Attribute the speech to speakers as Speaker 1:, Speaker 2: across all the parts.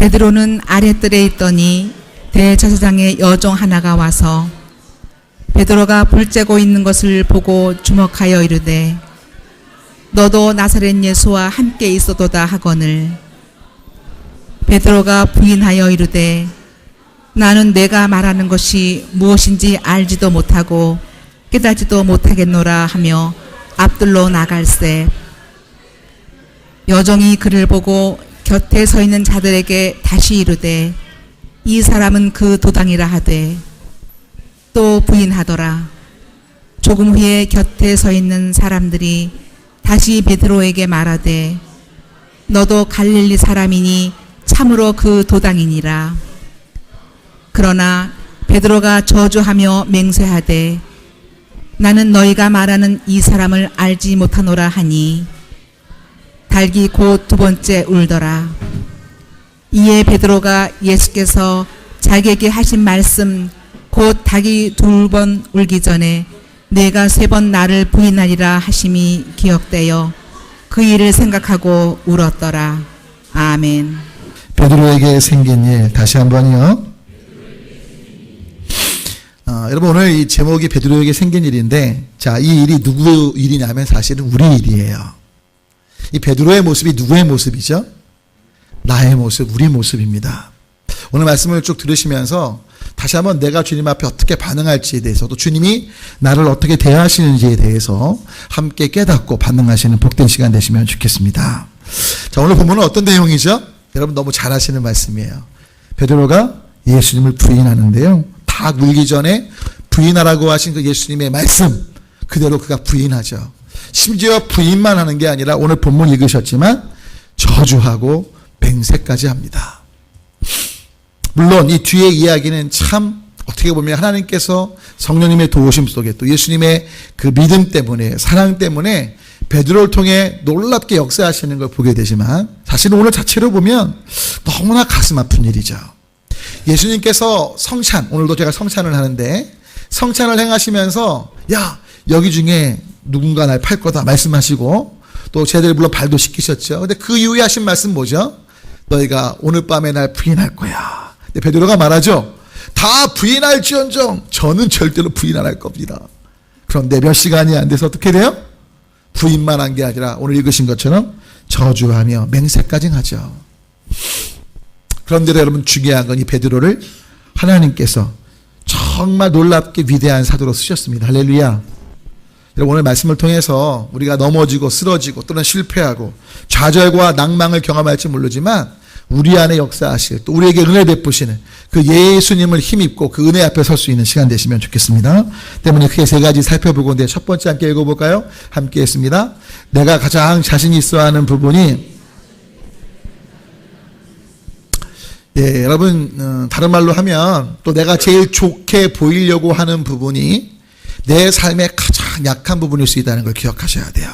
Speaker 1: 베드로는 아랫뜰에 있더니 대제사장의 여종 하나가 와서 베드로가 불 쬐고 있는 것을 보고 주목하여 이르되 너도 나사렛 예수와 함께 있어도다 하거늘 베드로가 부인하여 이르되 나는 내가 말하는 것이 무엇인지 알지도 못하고 깨닫지도 못하겠노라 하며 앞들로 나갈새 여종이 그를 보고 곁에 서 있는 자들에게 다시 이르되 이 사람은 그 도당이라 하되 또 부인하더라. 조금 후에 곁에 서 있는 사람들이 다시 베드로에게 말하되 너도 갈릴리 사람이니 참으로 그 도당이니라. 그러나 베드로가 저주하며 맹세하되 나는 너희가 말하는 이 사람을 알지 못하노라 하니 닭이 곧 두 번째 울더라. 이에 베드로가 예수께서 자기에게 하신 말씀 곧 닭이 두 번 울기 전에 내가 세 번 나를 부인하리라 하심이 기억되어 그 일을 생각하고 울었더라. 아멘.
Speaker 2: 베드로에게 생긴 일 다시 한번요. 여러분 오늘 이 제목이 베드로에게 생긴 일인데 자, 이 일이 누구 일이냐면 사실은 우리 일이에요. 이 베드로의 모습이 누구의 모습이죠? 나의 모습, 우리 모습입니다. 오늘 말씀을 쭉 들으시면서 다시 한번 내가 주님 앞에 어떻게 반응할지에 대해서 또 주님이 나를 어떻게 대하시는지에 대해서 함께 깨닫고 반응하시는 복된 시간 되시면 좋겠습니다. 자, 오늘 본문은 어떤 내용이죠? 여러분 너무 잘 아시는 말씀이에요. 베드로가 예수님을 부인하는데요. 닭 울기 전에 부인하라고 하신 그 예수님의 말씀 그대로 그가 부인하죠. 심지어 부인만 하는 게 아니라 오늘 본문 읽으셨지만 저주하고 맹세까지 합니다. 물론 이 뒤의 이야기는 참 어떻게 보면 하나님께서 성령님의 도우심 속에 또 예수님의 그 믿음 때문에 사랑 때문에 베드로를 통해 놀랍게 역사하시는 걸 보게 되지만 사실은 오늘 자체로 보면 너무나 가슴 아픈 일이죠. 예수님께서 성찬, 오늘도 제가 성찬을 하는데 성찬을 행하시면서 야 여기 중에 누군가 날 팔 거다 말씀하시고 또 쟤들 물론 발도 씻기셨죠. 근데 그 이후에 하신 말씀 뭐죠? 너희가 오늘 밤에 날 부인할 거야. 근데 베드로가 말하죠. 다 부인할지언정 저는 절대로 부인 안 할 겁니다. 그런데 몇 시간이 안 돼서 어떻게 돼요? 부인만 한 게 아니라 오늘 읽으신 것처럼 저주하며 맹세까지 하죠. 그런데 여러분 중요한 건 이 베드로를 하나님께서 정말 놀랍게 위대한 사도로 쓰셨습니다. 할렐루야. 여러분 오늘 말씀을 통해서 우리가 넘어지고 쓰러지고 또는 실패하고 좌절과 낭망을 경험할지 모르지만 우리 안에 역사하실 또 우리에게 은혜 베푸시는 그 예수님을 힘입고 그 은혜 앞에 설 수 있는 시간 되시면 좋겠습니다. 때문에 크게 세 가지 살펴보고 첫 번째 함께 읽어볼까요? 함께 했습니다. 내가 가장 자신 있어 하는 부분이 여러분 다른 말로 하면 또 내가 제일 좋게 보이려고 하는 부분이 내 삶의 가장 약한 부분일 수 있다는 걸 기억하셔야 돼요.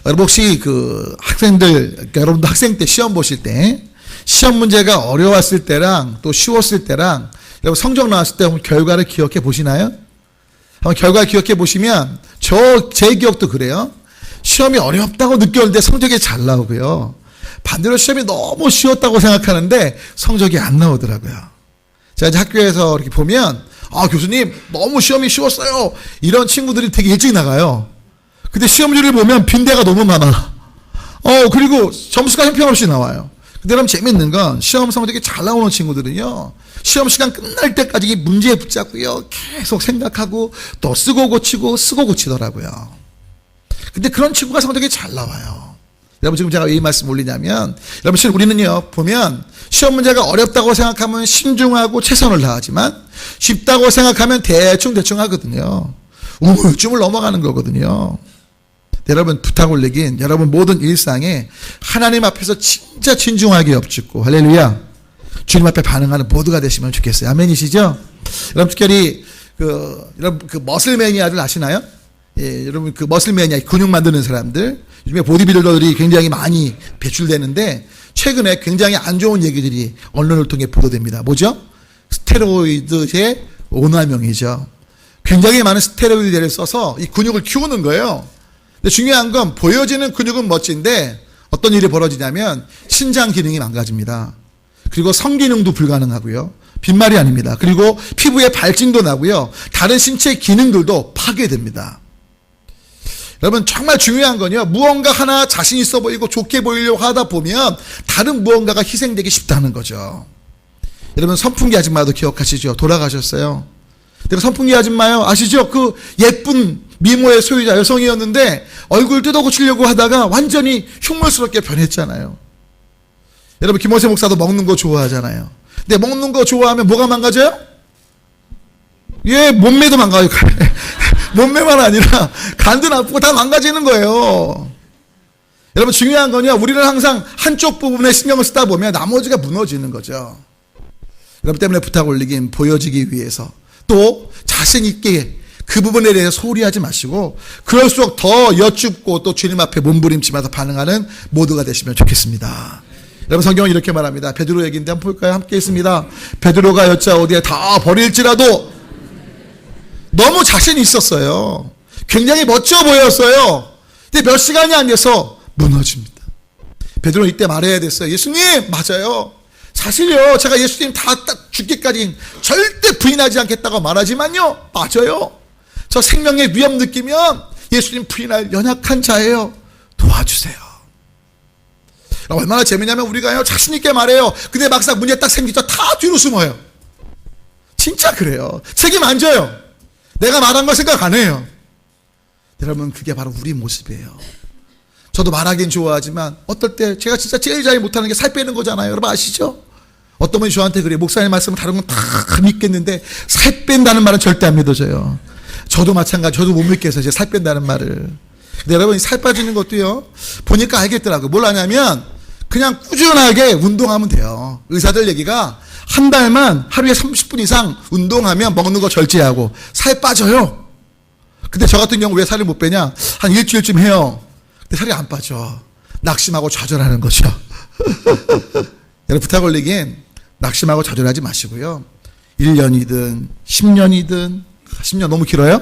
Speaker 2: 여러분 혹시 그 학생들, 그러니까 여러분도 학생 때 시험 보실 때 시험 문제가 어려웠을 때랑 또 쉬웠을 때랑 여러분 성적 나왔을 때 한번 결과를 기억해 보시나요? 한번 결과 기억해 보시면 제 기억도 그래요. 시험이 어렵다고 느꼈는데 성적이 잘 나오고요. 반대로 시험이 너무 쉬웠다고 생각하는데 성적이 안 나오더라고요. 제가 이제 학교에서 이렇게 보면 교수님 너무 시험이 쉬웠어요. 이런 친구들이 되게 일찍 나가요. 근데 시험지를 보면 빈대가 너무 많아. 그리고 점수가 형편없이 나와요. 근데 여러분 재밌는 건 시험 성적이 잘 나오는 친구들은요. 시험 시간 끝날 때까지 이 문제에 붙잡고요. 계속 생각하고 또 쓰고 고치고 쓰고 고치더라고요. 근데 그런 친구가 성적이 잘 나와요. 여러분 지금 제가 왜 이 말씀 올리냐면 여러분 실은 우리는요 보면 시험 문제가 어렵다고 생각하면 신중하고 최선을 다하지만 쉽다고 생각하면 대충 하거든요. 우물쭈물 넘어가는 거거든요. 여러분 부탁 올리긴 여러분 모든 일상에 하나님 앞에서 진짜 진중하게 엎짓고 할렐루야 주님 앞에 반응하는 모두가 되시면 좋겠어요. 아멘이시죠? 여러분 특별히 여러분 그 머슬 매니아들 아시나요? 여러분 그 머슬 매니아 근육 만드는 사람들 요즘에 보디빌더들이 굉장히 많이 배출되는데 최근에 굉장히 안 좋은 얘기들이 언론을 통해 보도됩니다. 뭐죠? 스테로이드의 오남용이죠. 굉장히 많은 스테로이드를 써서 이 근육을 키우는 거예요. 근데 중요한 건 보여지는 근육은 멋진데 어떤 일이 벌어지냐면 신장 기능이 망가집니다. 그리고 성기능도 불가능하고요. 빈말이 아닙니다. 그리고 피부에 발진도 나고요. 다른 신체 기능들도 파괴됩니다. 여러분 정말 중요한 건요. 무언가 하나 자신 있어 보이고 좋게 보이려고 하다 보면 다른 무언가가 희생되기 쉽다는 거죠. 여러분 선풍기 아줌마도 기억하시죠? 돌아가셨어요. 내가 선풍기 아줌마요. 아시죠? 그 예쁜 미모의 소유자 여성이었는데 얼굴 뜯어고치려고 하다가 완전히 흉물스럽게 변했잖아요. 여러분 김호세 목사도 먹는 거 좋아하잖아요. 근데 먹는 거 좋아하면 뭐가 망가져요? 예, 몸매도 망가져요. 몸매만 아니라 간도 나쁘고 다 망가지는 거예요. 여러분 중요한 건요. 우리는 항상 한쪽 부분에 신경을 쓰다 보면 나머지가 무너지는 거죠. 여러분 때문에 부탁 올리긴 보여지기 위해서 또 자신 있게 그 부분에 대해서 소홀히 하지 마시고 그럴수록 더 여쭙고 또 주님 앞에 몸부림치면서 반응하는 모두가 되시면 좋겠습니다. 여러분 성경은 이렇게 말합니다. 베드로 얘기인데 한번 볼까요? 함께 있습니다. 베드로가 여짜오되 다 버릴지라도 너무 자신이 있었어요. 굉장히 멋져 보였어요. 근데 몇 시간이 안 돼서 무너집니다. 베드로는 이때 말해야 됐어요. 예수님 맞아요. 사실요 제가 예수님 다 죽기까지 절대 부인하지 않겠다고 말하지만요 맞아요. 저 생명의 위험 느끼면 예수님 부인할 연약한 자예요. 도와주세요. 얼마나 재미냐면 우리가요 자신 있게 말해요. 근데 막상 문제 딱 생기죠 다 뒤로 숨어요. 진짜 그래요. 책임 안 져요. 내가 말한 거 생각 안 해요. 여러분 그게 바로 우리 모습이에요. 저도 말하긴 좋아하지만 어떨 때 제가 진짜 제일 잘 못하는 게 살 빼는 거잖아요. 여러분 아시죠? 어떤 분이 저한테 그래요. 목사님 말씀은 다른 건 다 믿겠는데 살 뺀다는 말은 절대 안 믿어져요. 저도 마찬가지. 저도 못 믿겠어요. 살 뺀다는 말을. 근데 여러분 살 빠지는 것도요. 보니까 알겠더라고요. 뭘 아냐면 그냥 꾸준하게 운동하면 돼요. 의사들 얘기가 한 달만 하루에 30분 이상 운동하면 먹는 거 절제하고 살 빠져요. 근데 저 같은 경우 왜 살을 못 빼냐? 한 일주일쯤 해요. 근데 살이 안 빠져. 낙심하고 좌절하는 거죠. 여러분 부탁 올리긴 낙심하고 좌절하지 마시고요. 1년이든 10년이든 10년 너무 길어요?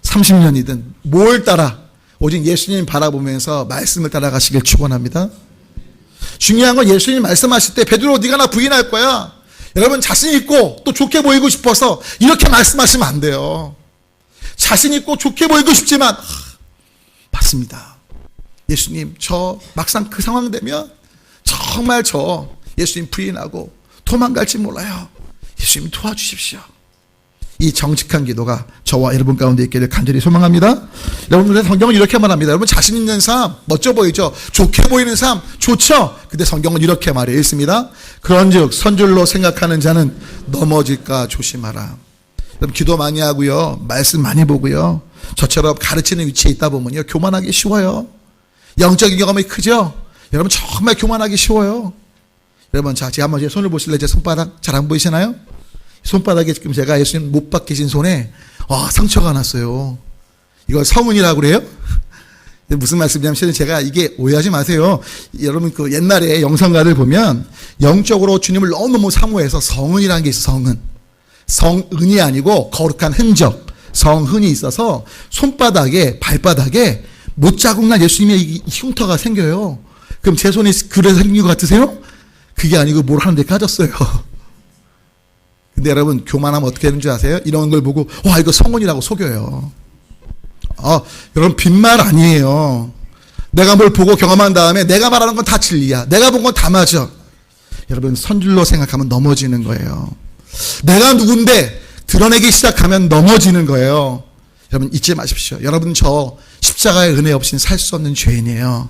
Speaker 2: 30년이든 뭘 따라 오직 예수님 바라보면서 말씀을 따라가시길 축원합니다. 중요한 건 예수님 말씀하실 때 베드로 네가 나 부인할 거야. 여러분 자신 있고 또 좋게 보이고 싶어서 이렇게 말씀하시면 안 돼요. 자신 있고 좋게 보이고 싶지만 맞습니다. 예수님 저 막상 그 상황 되면 정말 저 예수님 부인하고 도망갈지 몰라요. 예수님 도와주십시오. 이 정직한 기도가 저와 여러분 가운데 있기를 간절히 소망합니다. 여러분들 성경은 이렇게 말합니다. 여러분 자신 있는 삶 멋져 보이죠? 좋게 보이는 삶 좋죠? 근데 성경은 이렇게 말해 있습니다. 그런즉 선줄로 생각하는 자는 넘어질까 조심하라. 여러분 기도 많이 하고요. 말씀 많이 보고요. 저처럼 가르치는 위치에 있다 보면요. 교만하기 쉬워요. 영적인 경험이 크죠? 여러분 정말 교만하기 쉬워요. 여러분 자, 제가 한번 제 손을 보실래요? 제 손바닥 잘 안 보이시나요? 손바닥에 지금 제가 예수님 못 박히신 손에 상처가 났어요. 이걸 성은이라고 그래요? 무슨 말씀이냐면 제가 이게 오해하지 마세요. 여러분 그 옛날에 영성가를 보면 영적으로 주님을 너무너무 사모해서 성은이라는 게 있어요. 성은. 성은이 아니고 거룩한 흔적. 성흔이 있어서 손바닥에 발바닥에 못자국난 예수님의 이 흉터가 생겨요. 그럼 제 손이 그래서 생긴 것 같으세요? 그게 아니고 뭘 하는데 까졌어요. 근데 여러분 교만하면 어떻게 되는 줄 아세요? 이런 걸 보고 와 이거 성은이라고 속여요. 여러분 빈말 아니에요. 내가 뭘 보고 경험한 다음에 내가 말하는 건 다 진리야. 내가 본 건 다 맞아. 여러분 선줄로 생각하면 넘어지는 거예요. 내가 누군데 드러내기 시작하면 넘어지는 거예요. 여러분 잊지 마십시오. 여러분 저 십자가의 은혜 없이는 살 수 없는 죄인이에요.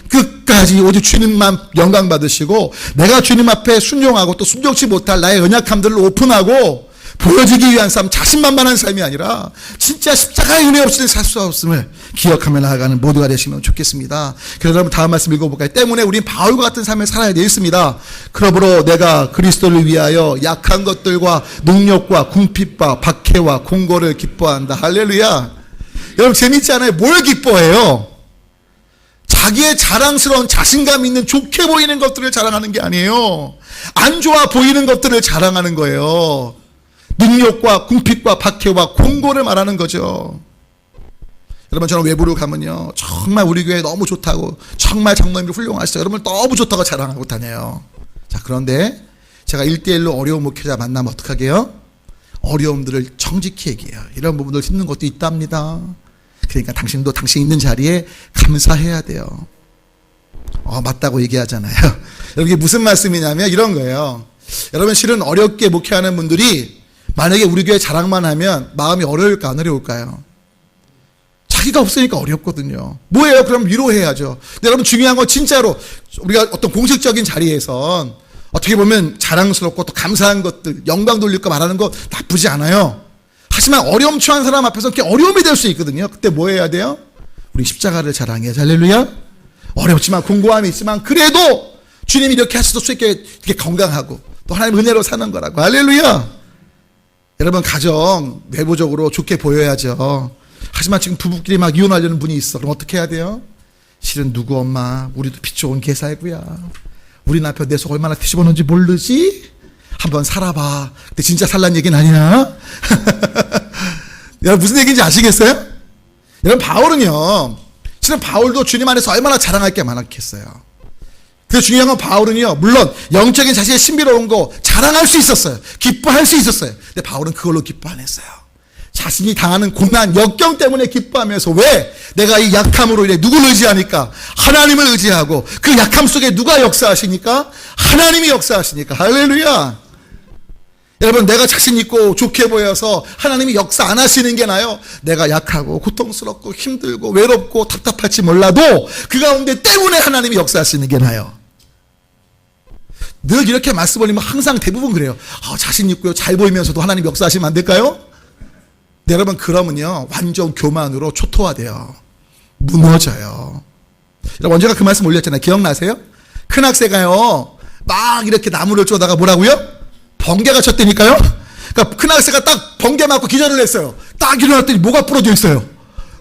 Speaker 2: 끝까지 오직 주님만 영광 받으시고 내가 주님 앞에 순종하고 또 순종치 못할 나의 연약함들을 오픈하고 보여지기 위한 삶, 자신만만한 삶이 아니라 진짜 십자가의 은혜 없이는 살 수 없음을 기억하며 나아가는 모두가 되시면 좋겠습니다. 그래서 여러분 다음 말씀 읽어볼까요? 때문에 우리는 바울과 같은 삶을 살아야 되어 있습니다. 그러므로 내가 그리스도를 위하여 약한 것들과 능력과 궁핍과 박해와 공고를 기뻐한다. 할렐루야. 여러분 재밌지 않아요? 뭘 기뻐해요? 자기의 자랑스러운 자신감 있는 좋게 보이는 것들을 자랑하는 게 아니에요. 안 좋아 보이는 것들을 자랑하는 거예요. 능력과 궁핍과 박해와 공고를 말하는 거죠. 여러분 저는 외부로 가면요 정말 우리 교회 너무 좋다고 정말 장로님들 훌륭하시죠. 여러분 너무 좋다고 자랑하고 다녀요. 자 그런데 제가 1대1로 어려운 목회자 만나면 어떡하게요? 어려움들을 정직히 얘기해요. 이런 부분들 힘든 것도 있답니다. 그러니까 당신도 당신 있는 자리에 감사해야 돼요. 맞다고 얘기하잖아요. 여러분 이게 무슨 말씀이냐면 이런 거예요. 여러분 실은 어렵게 목회하는 분들이 만약에 우리 교회 자랑만 하면 마음이 어려울까 안 어려울까요? 자기가 없으니까 어렵거든요. 뭐예요? 그럼 위로해야죠. 근데 여러분 중요한 건 진짜로 우리가 어떤 공식적인 자리에선 어떻게 보면 자랑스럽고 또 감사한 것들, 영광 돌릴 거 말하는 거 나쁘지 않아요. 하지만 어려움 처한 사람 앞에서 그렇게 어려움이 될 수 있거든요. 그때 뭐 해야 돼요? 우리 십자가를 자랑해야죠. 할렐루야. 어렵지만 공고함이 있지만 그래도 주님이 이렇게 하셔서 이렇게 건강하고 또 하나님 은혜로 사는 거라고. 할렐루야. 여러분 가정 외부적으로 좋게 보여야죠. 하지만 지금 부부끼리 막 이혼하려는 분이 있어. 그럼 어떻게 해야 돼요? 실은 누구 엄마 우리도 피 좋은 개살구야. 우리 남편 내 속 얼마나 뒤집어놓은지 모르지? 한번 살아봐. 근데 진짜 살란 얘기는 아니야. 여러분 무슨 얘기인지 아시겠어요? 여러분 바울은요. 실은 바울도 주님 안에서 얼마나 자랑할 게 많았겠어요. 그래서 중요한 건 바울은요. 물론 영적인 자신의 신비로운 거 자랑할 수 있었어요. 기뻐할 수 있었어요. 근데 바울은 그걸로 기뻐 안 했어요. 자신이 당하는 고난, 역경 때문에 기뻐하면서 왜? 내가 이 약함으로 인해 누구를 의지하니까? 하나님을 의지하고 그 약함 속에 누가 역사하시니까? 하나님이 역사하시니까. 할렐루야. 여러분 내가 자신 있고 좋게 보여서 하나님이 역사 안 하시는 게 나요? 내가 약하고 고통스럽고 힘들고 외롭고 답답할지 몰라도 그 가운데 때문에 하나님이 역사하시는 게 나요. 늘 이렇게 말씀 올리면 항상 대부분 그래요. 자신 있고요 잘 보이면서도 하나님 역사하시면 안 될까요? 네, 여러분 그러면요 완전 교만으로 초토화돼요. 무너져요. 여러분 언제가 그 말씀 올렸잖아요. 기억나세요? 큰 학생가요 막 이렇게 나무를 쪼다가 뭐라고요? 번개가 쳤다니까요. 그러니까 큰 학생가 딱 번개 맞고 기절을 했어요. 딱 일어났더니 뭐가 부러져 있어요?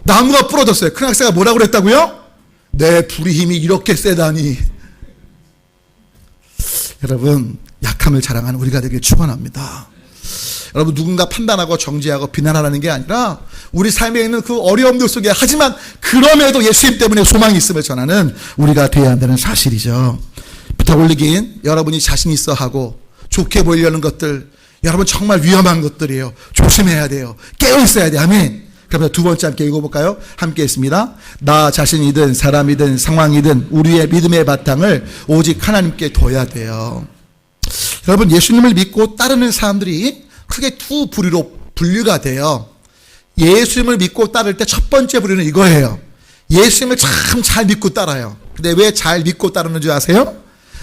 Speaker 2: 나무가 부러졌어요. 큰 학생가 뭐라고 그랬다고요? 내 불의 힘이 이렇게 세다니. 여러분 약함을 자랑하는 우리가 되길 축원합니다. 여러분 누군가 판단하고 정죄하고 비난하라는 게 아니라 우리 삶에 있는 그 어려움들 속에 하지만 그럼에도 예수님 때문에 소망이 있음을 전하는 우리가 되어야 한다는 사실이죠. 부탁 올리긴 여러분이 자신 있어 하고 좋게 보이려는 것들 여러분 정말 위험한 것들이에요. 조심해야 돼요. 깨어 있어야 돼. 아멘. 그러면 두 번째 함께 읽어볼까요? 함께 했습니다. 나 자신이든 사람이든 상황이든 우리의 믿음의 바탕을 오직 하나님께 둬야 돼요. 여러분 예수님을 믿고 따르는 사람들이 크게 두 부류로 분류가 돼요. 예수님을 믿고 따를 때 첫 번째 부류는 이거예요. 예수님을 참 잘 믿고 따라요. 근데 왜 잘 믿고 따르는 줄 아세요?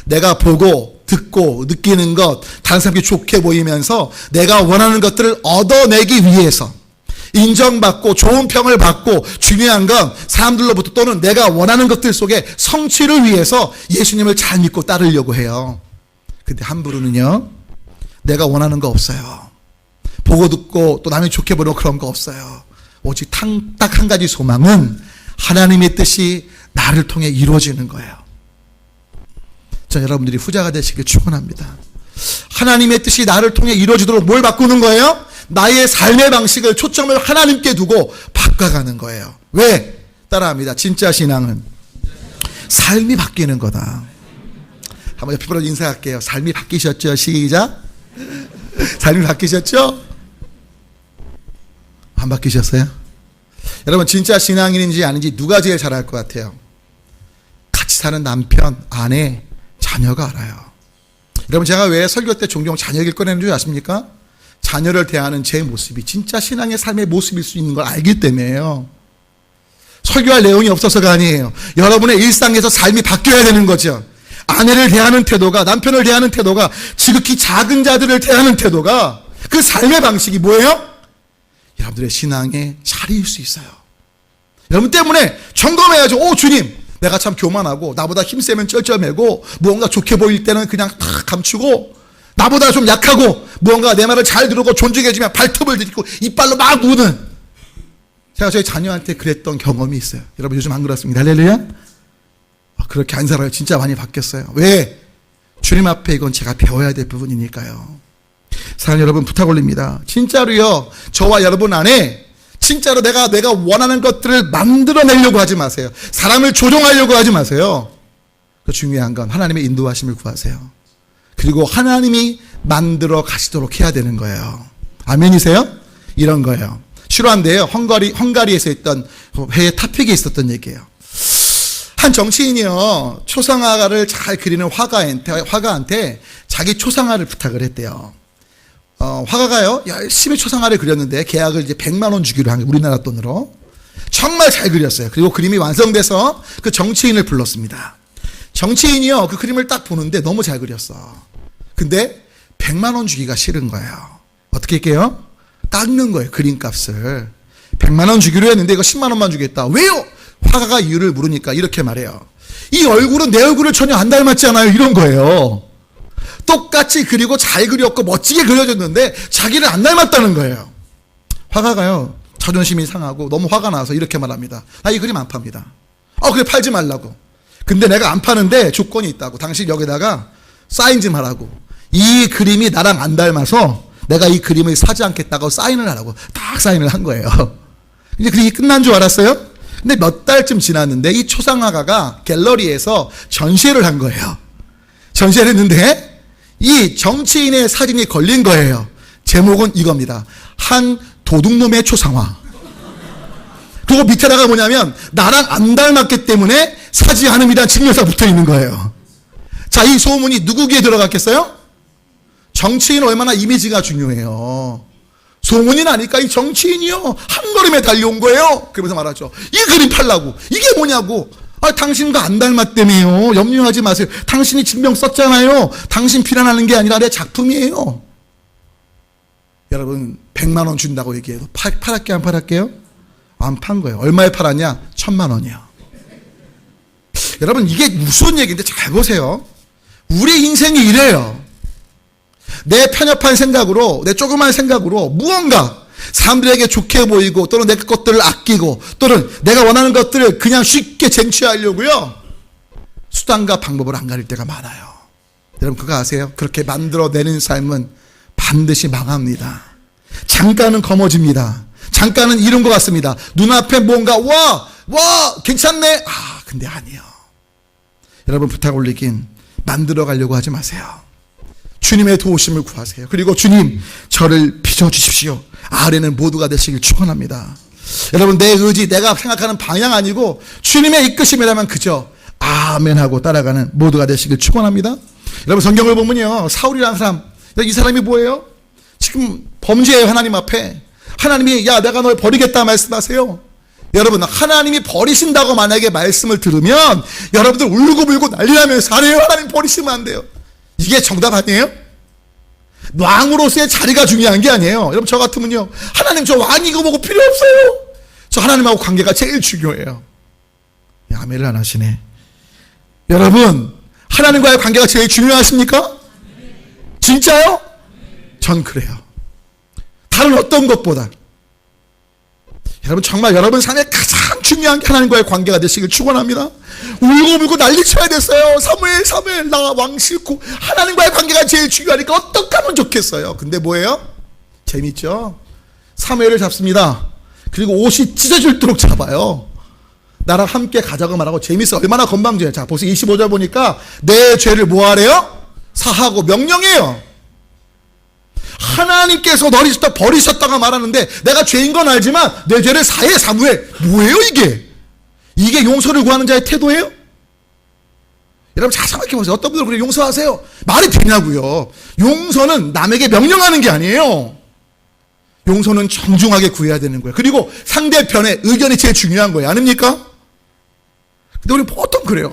Speaker 2: 내가 보고 듣고 느끼는 것 다른 사람에게 좋게 보이면서 내가 원하는 것들을 얻어내기 위해서 인정받고 좋은 평을 받고 중요한 건 사람들로부터 또는 내가 원하는 것들 속에 성취를 위해서 예수님을 잘 믿고 따르려고 해요. 근데 한 부류는요 내가 원하는 거 없어요. 보고 듣고 또 남이 좋게 보는 그런 거 없어요. 오직 딱 한 가지 소망은 하나님의 뜻이 나를 통해 이루어지는 거예요. 저 여러분들이 후자가 되시길 축원합니다. 하나님의 뜻이 나를 통해 이루어지도록 뭘 바꾸는 거예요? 나의 삶의 방식을 초점을 하나님께 두고 바꿔가는 거예요. 왜? 따라합니다. 진짜 신앙은 삶이 바뀌는 거다. 한번 옆에 분들 인사할게요. 삶이 바뀌셨죠? 시작. 삶이 바뀌셨죠? 안 바뀌셨어요? 여러분 진짜 신앙인인지 아닌지 누가 제일 잘 알 것 같아요? 같이 사는 남편, 아내, 자녀가 알아요. 여러분 제가 왜 설교 때 종종 자녀 얘기를 꺼내는 줄 아십니까? 자녀를 대하는 제 모습이 진짜 신앙의 삶의 모습일 수 있는 걸 알기 때문에요. 설교할 내용이 없어서가 아니에요. 여러분의 일상에서 삶이 바뀌어야 되는 거죠. 아내를 대하는 태도가, 남편을 대하는 태도가, 지극히 작은 자들을 대하는 태도가 그 삶의 방식이 뭐예요? 여러분들의 신앙의 자리일 수 있어요. 여러분 때문에 점검해야죠. 오 주님 내가 참 교만하고 나보다 힘세면 쩔쩔매고 무언가 좋게 보일 때는 그냥 다 감추고 나보다 좀 약하고 무언가 내 말을 잘 들고 존중해주면 발톱을 들이고 이빨로 막 우는 제가 저희 자녀한테 그랬던 경험이 있어요. 여러분 요즘 안 그렇습니다. 할렐루야. 그렇게 안 살아요. 진짜 많이 바뀌었어요. 왜? 주님 앞에 이건 제가 배워야 될 부분이니까요. 사랑하는 여러분 부탁 올립니다. 진짜로요. 저와 여러분 안에 진짜로 내가 원하는 것들을 만들어내려고 하지 마세요. 사람을 조종하려고 하지 마세요. 그 중요한 건 하나님의 인도하심을 구하세요. 그리고 하나님이 만들어 가시도록 해야 되는 거예요. 아멘이세요? 이런 거예요. 실화인데요. 헝가리에서 있던 회의 토픽에 있었던 얘기예요. 한 정치인이요, 초상화를 잘 그리는 화가한테 자기 초상화를 부탁을 했대요. 화가가요, 열심히 초상화를 그렸는데 계약을 이제 100만 원 주기로 한 거예요. 우리나라 돈으로. 정말 잘 그렸어요. 그리고 그림이 완성돼서 그 정치인을 불렀습니다. 정치인이요, 그 그림을 딱 보는데 너무 잘 그렸어. 근데 100만 원 주기가 싫은 거예요. 어떻게 할게요? 깎는 거예요, 그림값을. 100만 원 주기로 했는데 이거 10만 원만 주겠다. 왜요? 화가가 이유를 물으니까 이렇게 말해요. 이 얼굴은 내 얼굴을 전혀 안 닮았지 않아요? 이런 거예요. 똑같이 그리고 잘 그렸고 멋지게 그려졌는데 자기를 안 닮았다는 거예요. 화가가요, 자존심이 상하고 너무 화가 나서 이렇게 말합니다. 나 이 그림 안 팝니다. 그래, 팔지 말라고. 근데 내가 안 파는데 조건이 있다고. 당신 여기다가 사인 좀 하라고. 이 그림이 나랑 안 닮아서 내가 이 그림을 사지 않겠다고 사인을 하라고. 딱 사인을 한 거예요. 이제 그게 끝난 줄 알았어요? 근데 몇 달쯤 지났는데 이 초상화가가 갤러리에서 전시회를 한 거예요. 전시회를 했는데 이 정치인의 사진이 걸린 거예요. 제목은 이겁니다. 한 도둑놈의 초상화. 그리고 밑에다가 뭐냐면 나랑 안 닮았기 때문에 사지 않음이란 증명서가 붙어 있는 거예요. 자, 이 소문이 누구 귀에 들어갔겠어요? 정치인 얼마나 이미지가 중요해요. 소문이 나니까 이 정치인이요, 한 걸음에 달려온 거예요. 그러면서 말하죠. 이 그림 팔라고. 이게 뭐냐고. 당신과 안 닮았다며요. 염려하지 마세요. 당신이 증명 썼잖아요. 당신 비난하는 게 아니라 내 작품이에요. 여러분, 100만 원 준다고 얘기해도 팔았게 안 팔았게요? 안 판 거예요. 얼마에 팔았냐? 1000만 원이요. 여러분, 이게 무서운 얘기인데 잘 보세요. 우리 인생이 이래요. 내 편협한 생각으로, 내 조그만 생각으로 무언가 사람들에게 좋게 보이고 또는 내 것들을 아끼고 또는 내가 원하는 것들을 그냥 쉽게 쟁취하려고요, 수단과 방법을 안 가릴 때가 많아요. 여러분, 그거 아세요? 그렇게 만들어내는 삶은 반드시 망합니다. 잠깐은 거머집니다. 잠깐은 이룬 것 같습니다. 눈앞에 뭔가 와 괜찮네. 근데 아니에요. 여러분, 부탁 올리긴 만들어 가려고 하지 마세요. 주님의 도우심을 구하세요. 그리고 주님, 저를 빚어주십시오. 아뢰는 모두가 되시길 축원합니다. 여러분, 내 의지, 내가 생각하는 방향 아니고 주님의 이끄심이라면 그저 아멘하고 따라가는 모두가 되시길 축원합니다. 여러분, 성경을 보면요, 사울이라는 사람, 이 사람이 뭐예요? 지금 범죄예요. 하나님 앞에. 하나님이 야, 내가 널 버리겠다 말씀하세요. 여러분, 하나님이 버리신다고 만약에 말씀을 들으면 여러분들 울고불고 난리나면서 안 해요. 하나님 버리시면 안 돼요. 이게 정답 아니에요? 왕으로서의 자리가 중요한 게 아니에요. 여러분, 저 같으면요, 하나님 저 왕 이거 보고 필요 없어요. 저 하나님하고 관계가 제일 중요해요. 아멘을 안 하시네. 여러분, 하나님과의 관계가 제일 중요하십니까? 진짜요? 전 그래요. 다른 어떤 것보다. 여러분, 정말 여러분 삶에 가장 중요한 게 하나님과의 관계가 되시길 축원합니다. 울고불고 난리쳐야 됐어요. 사무엘 나 왕 싫고 하나님과의 관계가 제일 중요하니까 어떻게 하면 좋겠어요. 근데 뭐예요? 재밌죠? 사무엘을 잡습니다. 그리고 옷이 찢어질도록 잡아요. 나랑 함께 가자고 말하고. 재밌어. 얼마나 건방져요. 자, 보세요. 25절 보니까 내 죄를 뭐하래요? 사하고 명령해요. 하나님께서 너를 버리셨다가 말하는데 내가 죄인 건 알지만 내 죄를 사해. 사무엘, 뭐예요 이게? 이게 용서를 구하는 자의 태도예요? 여러분, 잘 생각해 보세요. 어떤 분들은 그래, 용서하세요. 말이 되냐고요. 용서는 남에게 명령하는 게 아니에요. 용서는 정중하게 구해야 되는 거예요. 그리고 상대편의 의견이 제일 중요한 거예요. 아닙니까? 근데 우리 보통 그래요.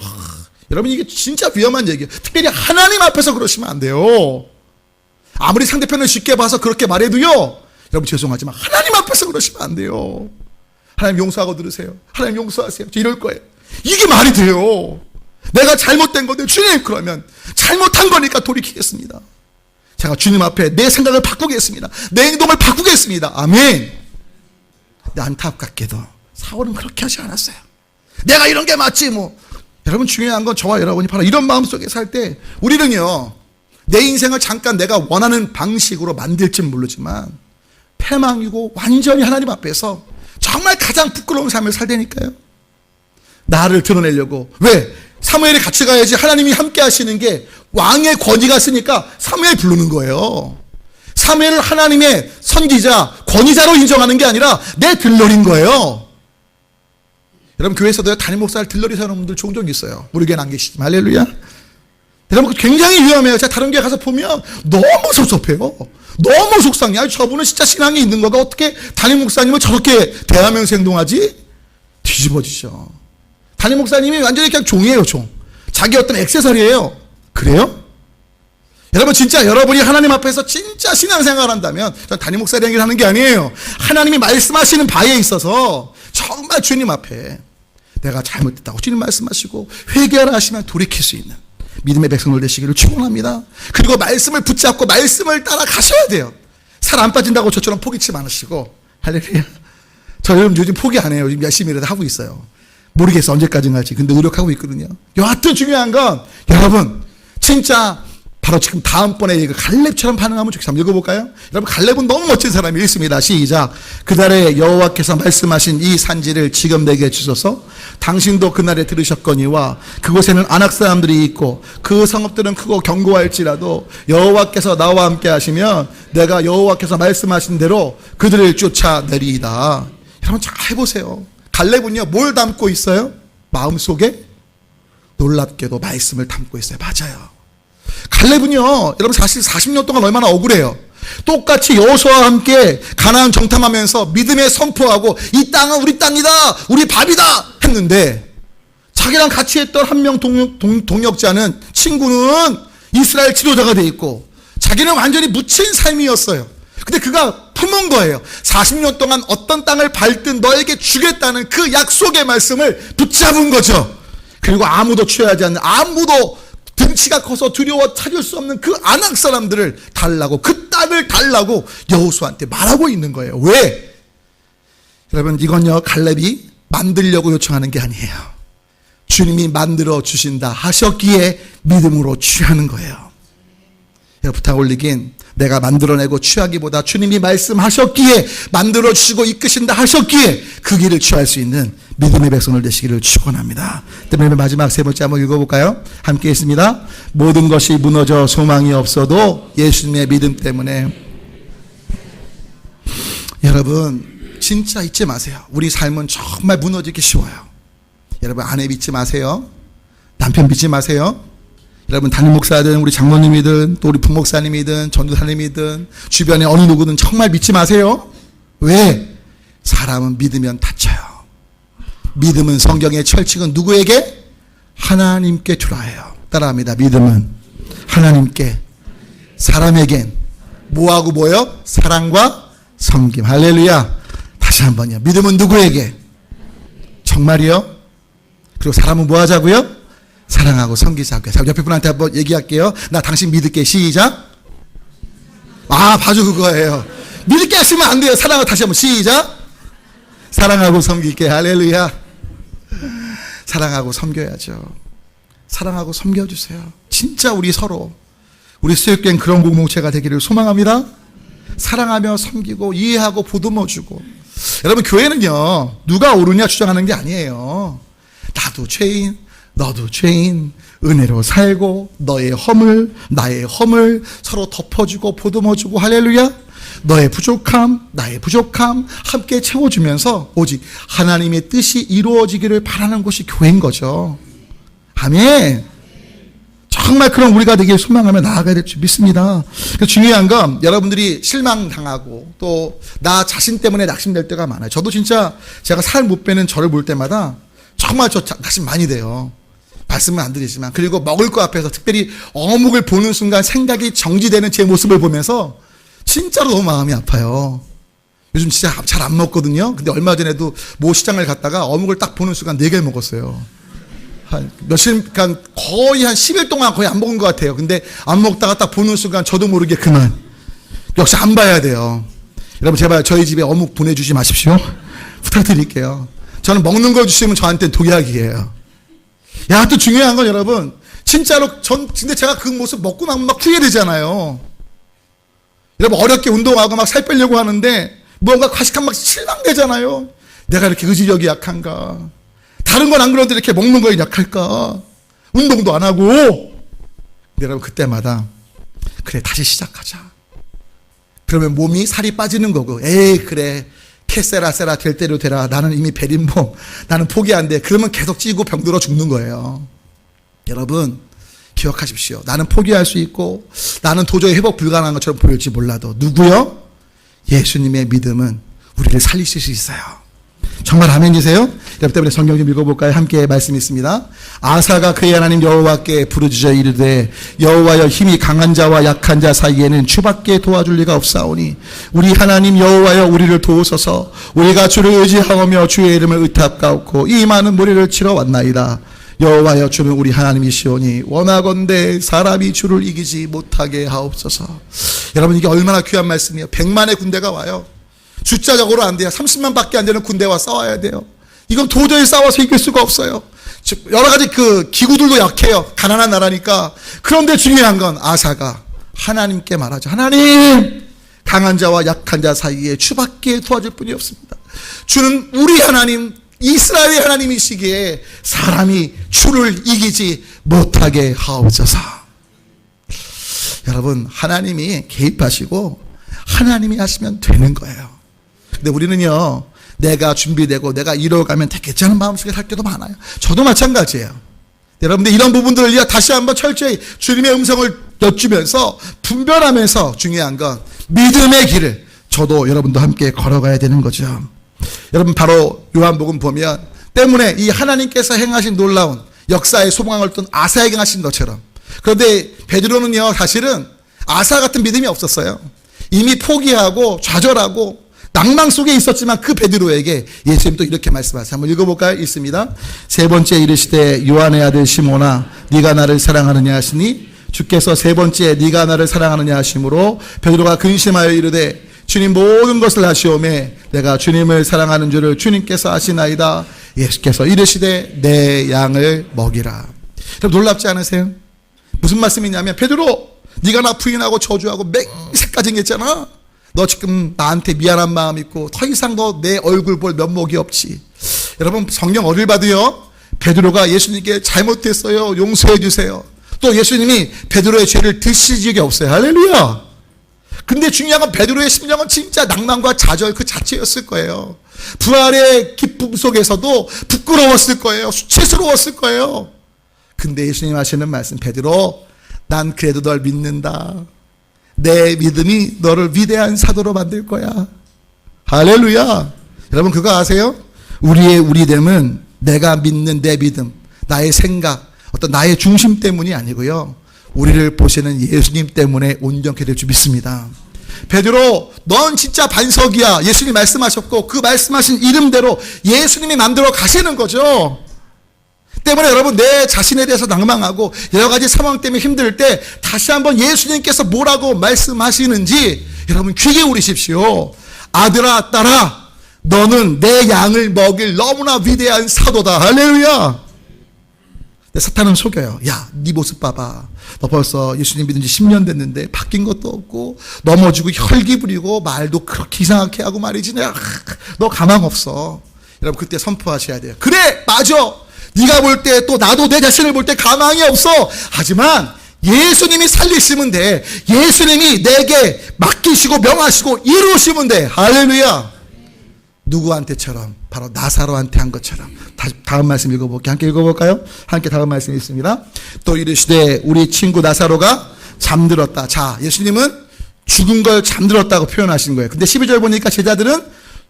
Speaker 2: 여러분, 이게 진짜 위험한 얘기예요. 특별히 하나님 앞에서 그러시면 안 돼요. 아무리 상대편을 쉽게 봐서 그렇게 말해도요, 여러분 죄송하지만 하나님 앞에서 그러시면 안 돼요. 하나님 용서하고 들으세요. 하나님 용서하세요. 저 이럴 거예요. 이게 말이 돼요. 내가 잘못된 건데 주님, 그러면 잘못한 거니까 돌이키겠습니다. 제가 주님 앞에 내 생각을 바꾸겠습니다. 내 행동을 바꾸겠습니다. 아멘. 근데 안타깝게도 사울은 그렇게 하지 않았어요. 내가 이런 게 맞지 뭐. 여러분, 중요한 건 저와 여러분이 바로 이런 마음속에 살 때 우리는요, 내 인생을 잠깐 내가 원하는 방식으로 만들지는 모르지만 패망이고 완전히 하나님 앞에서 정말 가장 부끄러운 삶을 살다니까요. 나를 드러내려고. 왜? 사무엘이 같이 가야지. 하나님이 함께 하시는 게 왕의 권위가 있으니까 사무엘 부르는 거예요. 사무엘을 하나님의 선지자, 권위자로 인정하는 게 아니라 내 들러리인 거예요. 여러분, 교회에서도 담임 목사를 들러리 사는 분들 종종 있어요. 우리 교회는 안 계시지만. 할렐루야. 여러분, 굉장히 위험해요. 제가 다른 교회 가서 보면 너무 섭섭해요. 너무 속상해. 아니, 저분은 진짜 신앙이 있는 거가 어떻게 담임 목사님을 저렇게 대하면서 행동하지? 뒤집어지죠. 담임 목사님이 완전히 그냥 종이에요, 종. 자기 어떤 액세서리예요. 그래요? 여러분, 진짜 여러분이 하나님 앞에서 진짜 신앙생활 한다면, 전 담임 목사 얘기를 하는 게 아니에요. 하나님이 말씀하시는 바에 있어서 정말 주님 앞에 내가 잘못했다고 주님 말씀하시고 회개하라 하시면 돌이킬 수 있는 믿음의 백성들 되시기를 축원합니다. 그리고 말씀을 붙잡고 말씀을 따라 가셔야 돼요. 살 안 빠진다고 저처럼 포기치 않으시고. 할렐루야. 저 요즘 포기 안 해요. 요즘 열심히 일을 하고 있어요. 모르겠어, 언제까지 갈지. 근데 노력하고 있거든요. 여하튼 중요한 건 여러분, 진짜 바로 지금 다음번에 갈렙처럼 반응하면 좋겠어요. 한번 읽어볼까요? 여러분, 갈렙은 너무 멋진 사람이 있습니다. 시작. 그날에 여호와께서 말씀하신 이 산지를 지금 내게 주소서. 당신도 그날에 들으셨거니와 그곳에는 아낙 사람들이 있고 그 성읍들은 크고 견고할지라도 여호와께서 나와 함께 하시면 내가 여호와께서 말씀하신 대로 그들을 쫓아내리이다. 여러분, 잘 해보세요. 갈렙은요, 뭘 담고 있어요? 마음속에 놀랍게도 말씀을 담고 있어요. 맞아요. 갈렙은요, 여러분, 사실 40년 동안 얼마나 억울해요. 똑같이 여호수아와 함께 가나안 정탐하면서 믿음에 선포하고 이 땅은 우리 땅이다, 우리 밥이다 했는데, 자기랑 같이 했던 한 명 동역자는, 친구는 이스라엘 지도자가 돼 있고 자기는 완전히 묻힌 삶이었어요. 근데 그가 품은 거예요. 40년 동안 어떤 땅을 밟든 너에게 주겠다는 그 약속의 말씀을 붙잡은 거죠. 그리고 아무도 취하지 않는, 아무도 등치가 커서 두려워 찾을 수 없는 그 아낙 사람들을 달라고, 그 땅을 달라고 여호수아한테 말하고 있는 거예요. 왜? 여러분, 이건요, 갈렙이 만들려고 요청하는 게 아니에요. 주님이 만들어 주신다 하셨기에 믿음으로 취하는 거예요. 부탁 올리긴, 내가 만들어내고 취하기보다 주님이 말씀하셨기에 만들어 주시고 이끄신다 하셨기에 그 길을 취할 수 있는 믿음의 백성을 되시기를 축원합니다. 때문에 마지막 세 번째 한번 읽어볼까요? 함께 있습니다. 모든 것이 무너져 소망이 없어도 예수님의 믿음 때문에. 여러분, 진짜 잊지 마세요. 우리 삶은 정말 무너지기 쉬워요. 여러분, 아내 믿지 마세요. 남편 믿지 마세요. 여러분, 담임 목사든 우리 장로님이든 또 우리 부목사님이든 전도사님이든 주변에 어느 누구든 정말 믿지 마세요. 왜? 사람은 믿으면 다쳐요. 믿음은 성경의 철칙은 누구에게? 하나님께 주라해요. 따라합니다. 믿음은 하나님께, 사람에겐 뭐하고 뭐요? 사랑과 섬김. 할렐루야. 다시 한번요. 믿음은 누구에게? 정말이요? 그리고 사람은 뭐 하자고요? 사랑하고 섬기자고요. 옆에 분한테 한번 얘기할게요. 나 당신 믿을게. 시작. 바로 그거예요. 믿을게 하시면 안 돼요. 사랑하고, 다시 한번 시작. 사랑하고 섬길게. 할렐루야. 사랑하고 섬겨야죠. 사랑하고 섬겨주세요. 진짜 우리 서로, 우리 수육교회는 그런 공동체가 되기를 소망합니다. 사랑하며 섬기고 이해하고 보듬어주고. 여러분, 교회는요, 누가 옳으냐 주장하는 게 아니에요. 나도 죄인, 너도 죄인, 은혜로 살고 너의 허물, 나의 허물 서로 덮어주고 보듬어주고. 할렐루야. 너의 부족함, 나의 부족함 함께 채워주면서 오직 하나님의 뜻이 이루어지기를 바라는 곳이 교회인 거죠. 아멘. 정말 그런 우리가 되길 소망하며 나아가야 될 줄 믿습니다. 중요한 건 여러분들이 실망당하고 또 나 자신 때문에 낙심될 때가 많아요. 저도 진짜 제가 살 못 빼는 저를 볼 때마다 정말 저 낙심 많이 돼요. 말씀은 안 드리지만. 그리고 먹을 거 앞에서 특별히 어묵을 보는 순간 생각이 정지되는 제 모습을 보면서 진짜로 너무 마음이 아파요. 요즘 진짜 잘 안 먹거든요. 근데 얼마 전에도 모 시장을 갔다가 어묵을 딱 보는 순간 4개 먹었어요. 한 며칠, 그러니까 거의 한 10일 동안 거의 안 먹은 것 같아요. 근데 안 먹다가 딱 보는 순간 저도 모르게 그만. 역시 안 봐야 돼요. 여러분, 제발 저희 집에 어묵 보내주지 마십시오. 부탁드릴게요. 저는 먹는 걸 주시면 저한테는 독약이에요. 또 중요한 건 여러분, 진짜로 근데 제가 그 모습 먹고 나면 막 후회되잖아요. 여러분, 어렵게 운동하고 막 살 빼려고 하는데 뭔가 과식한 막 실망되잖아요. 내가 이렇게 의지력이 약한가? 다른 건 안 그러는데 이렇게 먹는 거에 약할까? 운동도 안 하고. 근데 여러분 그때마다 그래 다시 시작하자. 그러면 몸이 살이 빠지는 거고, 에이 그래 캐세라 세라 될 대로 되라. 나는 이미 베린몸, 나는 포기한대. 그러면 계속 찌고 병들어 죽는 거예요. 여러분 기억하십시오. 나는 포기할 수 있고 나는 도저히 회복 불가능한 것처럼 보일지 몰라도 누구요? 예수님의 믿음은 우리를 살리실 수 있어요. 정말 아멘이세요? 여러분 때문에 성경 좀 읽어볼까요? 함께 말씀이 있습니다. 아사가 그의 하나님 여호와께 부르짖어 이르되 여호와여 힘이 강한 자와 약한 자 사이에는 주밖에 도와줄 리가 없사오니 우리 하나님 여호와여 우리를 도우소서. 우리가 주를 의지하오며 주의 이름을 의탁하옵고 이 많은 무리를 치러 왔나이다. 여호와여 주는 우리 하나님이시오니 원하건대 사람이 주를 이기지 못하게 하옵소서. 여러분 이게 얼마나 귀한 말씀이에요. 100만의 군대가 와요. 숫자적으로 안 돼요. 30만 밖에 안 되는 군대와 싸워야 돼요. 이건 도저히 싸워서 이길 수가 없어요. 여러 가지 그 기구들도 약해요. 가난한 나라니까. 그런데 중요한 건 아사가 하나님께 말하죠. 하나님, 강한 자와 약한 자 사이에 주밖에 도와줄 분이 없습니다. 주는 우리 하나님, 이스라엘의 하나님이시기에 사람이 주를 이기지 못하게 하옵소서. 여러분 하나님이 개입하시고 하나님이 하시면 되는 거예요. 근데 우리는요, 내가 준비되고 내가 이뤄가면 되겠지 하는 마음속에 살 때도 많아요. 저도 마찬가지예요. 여러분들 이런 부분들을 다시 한번 철저히 주님의 음성을 여쭈면서 분별하면서 중요한 건 믿음의 길을 저도 여러분도 함께 걸어가야 되는 거죠. 여러분 바로 요한복음 보면 때문에 이 하나님께서 행하신 놀라운 역사의 소망을 떤 아사에게 하신 것처럼, 그런데 베드로는요 사실은 아사 같은 믿음이 없었어요. 이미 포기하고 좌절하고 낭망 속에 있었지만 그 베드로에게 예수님 또 이렇게 말씀하세요. 한번 읽어볼까요? 있습니다. 세 번째 이르시되 요한의 아들 시몬아 네가 나를 사랑하느냐 하시니 주께서 세 번째 네가 나를 사랑하느냐 하심으로 베드로가 근심하여 이르되 주님 모든 것을 아시오매 내가 주님을 사랑하는 줄을 주님께서 아시나이다. 예수께서 이르시되 내 양을 먹이라. 여러분 놀랍지 않으세요? 무슨 말씀이냐면 베드로 네가 나 부인하고 저주하고 맹세까지 했잖아. 너 지금 나한테 미안한 마음 있고 더 이상 너 내 얼굴 볼 면목이 없지. 여러분 성경 어딜 봐도요 베드로가 예수님께 잘못했어요 용서해 주세요. 또 예수님이 베드로의 죄를 드실 적이 없어요. 할렐루야. 근데 중요한 건 베드로의 심령은 진짜 낭만과 좌절 그 자체였을 거예요. 부활의 기쁨 속에서도 부끄러웠을 거예요. 수치스러웠을 거예요. 근데 예수님 하시는 말씀, 베드로 난 그래도 널 믿는다. 내 믿음이 너를 위대한 사도로 만들 거야. 할렐루야. 여러분 그거 아세요? 우리의 우리됨은 내가 믿는 내 믿음, 나의 생각, 어떤 나의 중심 때문이 아니고요, 우리를 보시는 예수님 때문에 온전케 될 줄 믿습니다. 베드로 넌 진짜 반석이야. 예수님 말씀하셨고 그 말씀하신 이름대로 예수님이 만들어 가시는 거죠. 때문에 여러분 내 자신에 대해서 낭망하고 여러 가지 상황 때문에 힘들 때 다시 한번 예수님께서 뭐라고 말씀하시는지 여러분 귀 기울이십시오. 아들아 딸아 너는 내 양을 먹일 너무나 위대한 사도다. 할렐루야. 근데 사탄은 속여요. 야, 네 모습 봐봐. 너 벌써 예수님 믿은 지 10년 됐는데 바뀐 것도 없고 넘어지고 혈기 부리고 말도 그렇게 이상하게 하고 말이지. 너 가망 없어. 여러분 그때 선포하셔야 돼요. 그래 맞아. 네가 볼 때 또 나도 내 자신을 볼 때 가망이 없어. 하지만 예수님이 살리시면 돼. 예수님이 내게 맡기시고 명하시고 이루시면 돼. 할렐루야. 누구한테처럼? 바로 나사로한테 한 것처럼. 다음 말씀 읽어볼게요. 함께 읽어볼까요? 함께 다음 말씀이 있습니다. 또 이르시되 우리 친구 나사로가 잠들었다. 자, 예수님은 죽은 걸 잠들었다고 표현하신 거예요. 근데 12절 보니까 제자들은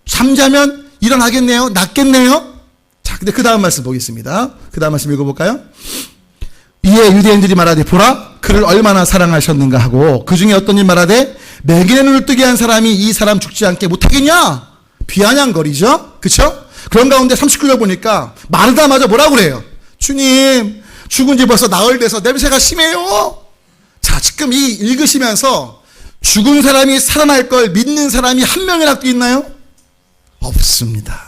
Speaker 2: 잠자면 일어나겠네요. 낫겠네요. 자, 근데 그 다음 말씀 보겠습니다. 그 다음 말씀 읽어볼까요? 이에 유대인들이 말하되 보라 그를 얼마나 사랑하셨는가 하고 그 중에 어떤 이 말하되 매gin의 눈을 뜨게 한 사람이 이 사람 죽지 않게 못하겠냐? 비아냥거리죠. 그렇죠? 그런 가운데 39절 보니까 마르다마저 뭐라고 그래요? 주님 죽은 지 벌써 나흘 돼서 냄새가 심해요. 자, 지금 이 읽으시면서 죽은 사람이 살아날 걸 믿는 사람이 한 명이라도 있나요? 없습니다.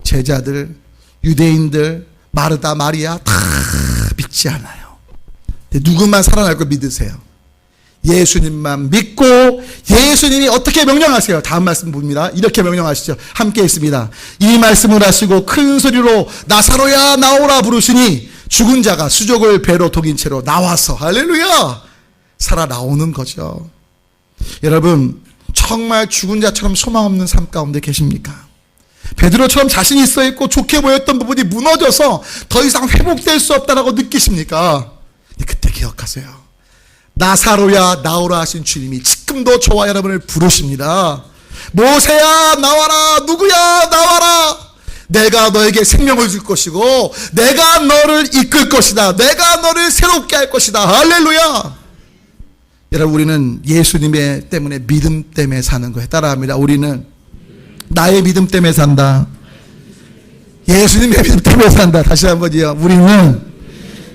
Speaker 2: 제자들, 유대인들, 마르다, 마리아 다 믿지 않아요. 누구만 살아날 걸 믿으세요. 예수님만 믿고 예수님이 어떻게 명령하세요? 다음 말씀 봅니다. 이렇게 명령하시죠. 함께 있습니다. 이 말씀을 하시고 큰 소리로 나사로야 나오라 부르시니 죽은 자가 수족을 배로 독인 채로 나와서 할렐루야 살아 나오는 거죠. 여러분 정말 죽은 자처럼 소망 없는 삶 가운데 계십니까? 베드로처럼 자신 있어 있고 좋게 보였던 부분이 무너져서 더 이상 회복될 수 없다라고 느끼십니까? 그때 기억하세요. 나사로야 나오라 하신 주님이 지금도 저와 여러분을 부르십니다. 모세야 나와라, 누구야 나와라. 내가 너에게 생명을 줄 것이고 내가 너를 이끌 것이다. 내가 너를 새롭게 할 것이다. 할렐루야. 여러분 우리는 예수님의 때문에 믿음 때문에 사는 거예요. 따라합니다. 우리는 나의 믿음 때문에 산다. 예수님의 믿음 때문에 산다. 다시 한번요. 우리는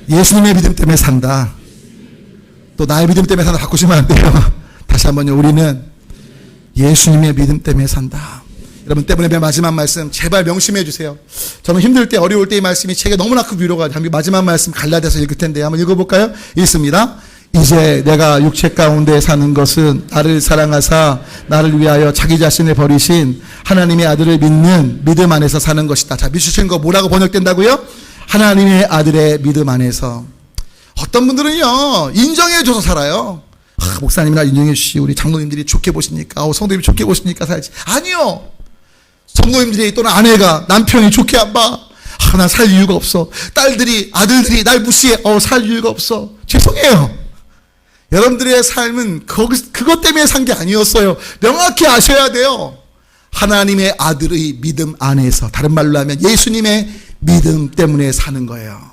Speaker 2: 예수님의 믿음 때문에 산다. 또 나의 믿음 때문에 산다. 바꾸시면 안 돼요. 다시 한번요. 우리는 예수님의 믿음 때문에 산다. 여러분 때문에 내 마지막 말씀 제발 명심해 주세요. 저는 힘들 때 어려울 때 이 말씀이 제게 너무나 큰 위로가 돼요. 마지막 말씀 갈라디아서 읽을 텐데 한번 읽어볼까요? 읽습니다. 이제 내가 육체 가운데 사는 것은 나를 사랑하사 나를 위하여 자기 자신을 버리신 하나님의 아들을 믿는 믿음 안에서 사는 것이다. 자, 믿으신 거 뭐라고 번역된다고요? 하나님의 아들의 믿음 안에서. 어떤 분들은요 인정해줘서 살아요. 목사님이나 인정해 주시고 우리 장로님들이 좋게 보시니까 성도님이 좋게 보시니까 살지. 아니요. 성도님들이 또는 아내가 남편이 좋게 안 봐. 난 살 이유가 없어. 딸들이 아들들이 날 무시해. 살 이유가 없어. 죄송해요. 여러분들의 삶은 그것 때문에 산 게 아니었어요. 명확히 아셔야 돼요. 하나님의 아들의 믿음 안에서, 다른 말로 하면 예수님의 믿음 때문에 사는 거예요.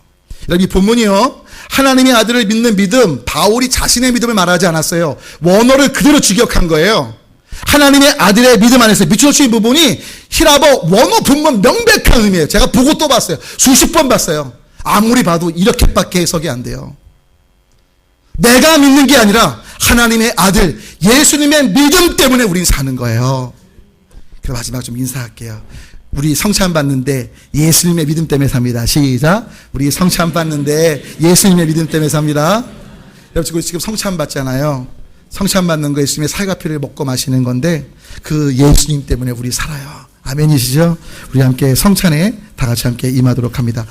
Speaker 2: 여러분 이 본문이요 하나님의 아들을 믿는 믿음, 바울이 자신의 믿음을 말하지 않았어요. 원어를 그대로 직역한 거예요. 하나님의 아들의 믿음 안에서 밑줄친 부분이 히라버 원어 본문 명백한 의미예요. 제가 보고 또 봤어요. 수십 번 봤어요. 아무리 봐도 이렇게밖에 해석이 안 돼요. 내가 믿는 게 아니라 하나님의 아들 예수님의 믿음 때문에 우린 사는 거예요. 그럼 마지막 좀 인사할게요. 우리 성찬 받는데 예수님의 믿음 때문에 삽니다. 시작. 우리 성찬 받는데 예수님의 믿음 때문에 삽니다. 여러분 지금 성찬 받잖아요. 성찬 받는 거 예수님의 살과 피를 먹고 마시는 건데 그 예수님 때문에 우리 살아요. 아멘이시죠? 우리 함께 성찬에 다 같이 함께 임하도록 합니다.